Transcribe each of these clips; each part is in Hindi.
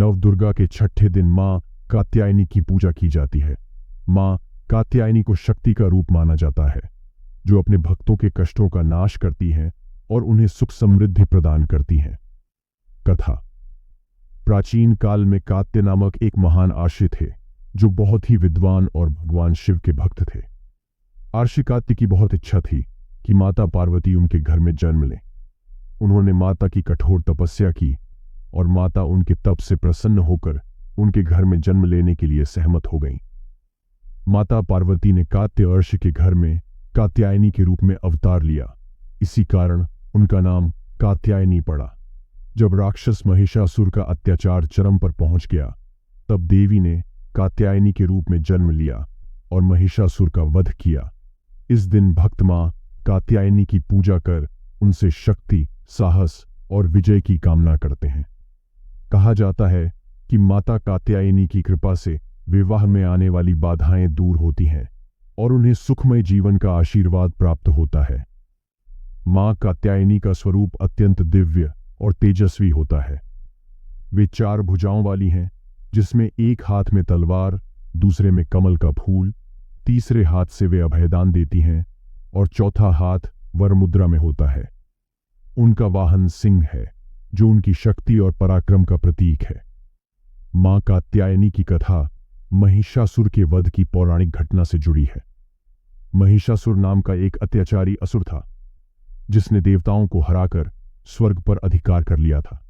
नवदुर्गा के छठे दिन माँ कात्यायनी की पूजा की जाती है। माँ कात्यायनी को शक्ति का रूप माना जाता है, जो अपने भक्तों के कष्टों का नाश करती हैं और उन्हें सुख समृद्धि प्रदान करती हैं। कथा। प्राचीन काल में कात्य नामक एक महान आर्षि थे, जो बहुत ही विद्वान और भगवान शिव के भक्त थे। आर्षि कात्य की बहुत इच्छा थी कि माता पार्वती उनके घर में जन्म लें। उन्होंने माता की कठोर तपस्या की और माता उनके तप से प्रसन्न होकर उनके घर में जन्म लेने के लिए सहमत हो गईं। माता पार्वती ने कात्य अर्षि के घर में कात्यायनी के रूप में अवतार लिया। इसी कारण उनका नाम कात्यायनी पड़ा। जब राक्षस महिषासुर का अत्याचार चरम पर पहुंच गया, तब देवी ने कात्यायनी के रूप में जन्म लिया और महिषासुर का वध किया। इस दिन भक्त मां कात्यायनी की पूजा कर उनसे शक्ति, साहस और विजय की कामना करते हैं। कहा जाता है कि माता कात्यायनी की कृपा से विवाह में आने वाली बाधाएं दूर होती हैं और उन्हें सुखमय जीवन का आशीर्वाद प्राप्त होता है। मां कात्यायनी का स्वरूप अत्यंत दिव्य और तेजस्वी होता है। वे 4 भुजाओं वाली हैं, जिसमें एक हाथ में तलवार, दूसरे में कमल का फूल, तीसरे हाथ से वे अभयदान देती हैं और चौथा हाथ वरमुद्रा में होता है। उनका वाहन सिंह है, जो उनकी शक्ति और पराक्रम का प्रतीक है। मां कात्यायनी की कथा महिषासुर के वध की पौराणिक घटना से जुड़ी है। महिषासुर नाम का एक अत्याचारी असुर था, जिसने देवताओं को हराकर स्वर्ग पर अधिकार कर लिया था।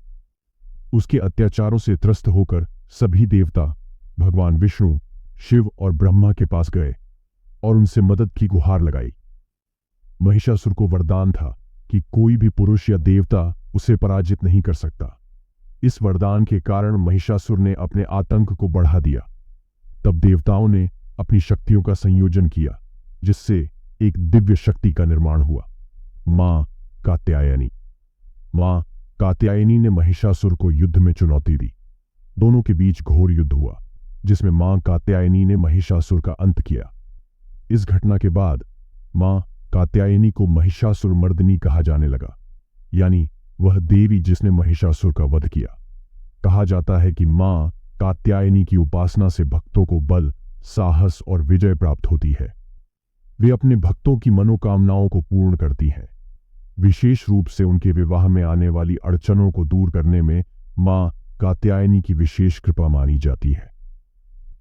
उसके अत्याचारों से त्रस्त होकर सभी देवता भगवान विष्णु, शिव और ब्रह्मा के पास गए और उनसे मदद की गुहार लगाई। महिषासुर को वरदान था कि कोई भी पुरुष या देवता उसे पराजित नहीं कर सकता। इस वरदान के कारण महिषासुर ने अपने आतंक को बढ़ा दिया। तब देवताओं ने अपनी शक्तियों का संयोजन किया, जिससे एक दिव्य शक्ति का निर्माण हुआ, मां कात्यायनी। मां कात्यायनी ने महिषासुर को युद्ध में चुनौती दी। दोनों के बीच घोर युद्ध हुआ, जिसमें मां कात्यायनी ने महिषासुर का अंत किया। इस घटना के बाद मां कात्यायनी को महिषासुर मर्दिनी कहा जाने लगा, यानी वह देवी जिसने महिषासुर का वध किया। कहा जाता है कि मां कात्यायनी की उपासना से भक्तों को बल, साहस और विजय प्राप्त होती है। वे अपने भक्तों की मनोकामनाओं को पूर्ण करती हैं। विशेष रूप से उनके विवाह में आने वाली अड़चनों को दूर करने में मां कात्यायनी की विशेष कृपा मानी जाती है।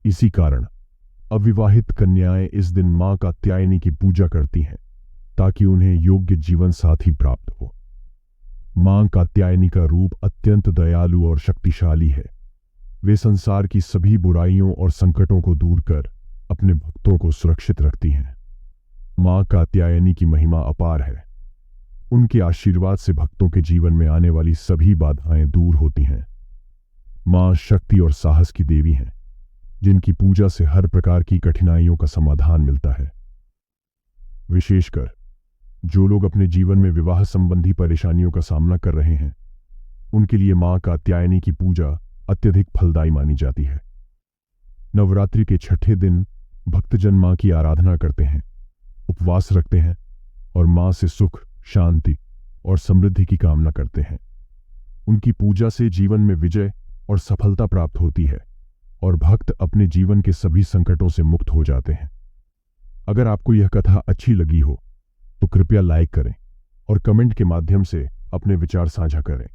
इसी कारण अविवाहित कन्याएं इस दिन मां कात्यायनी की पूजा करती हैं, ताकि उन्हें योग्य जीवन साथी प्राप्त हो। मां कात्यायनी का रूप अत्यंत दयालु और शक्तिशाली है। वे संसार की सभी बुराइयों और संकटों को दूर कर अपने भक्तों को सुरक्षित रखती हैं। मां कात्यायनी की महिमा अपार है। उनके आशीर्वाद से भक्तों के जीवन में आने वाली सभी बाधाएं दूर होती हैं। मां शक्ति और साहस की देवी हैं, जिनकी पूजा से हर प्रकार की कठिनाइयों का समाधान मिलता है। विशेषकर जो लोग अपने जीवन में विवाह संबंधी परेशानियों का सामना कर रहे हैं, उनके लिए मां कात्यायनी की पूजा अत्यधिक फलदायी मानी जाती है। नवरात्रि के छठे दिन भक्तजन मां की आराधना करते हैं, उपवास रखते हैं और मां से सुख, शांति और समृद्धि की कामना करते हैं। उनकी पूजा से जीवन में विजय और सफलता प्राप्त होती है और भक्त अपने जीवन के सभी संकटों से मुक्त हो जाते हैं। अगर आपको यह कथा अच्छी लगी हो तो कृपया लाइक करें और कमेंट के माध्यम से अपने विचार साझा करें।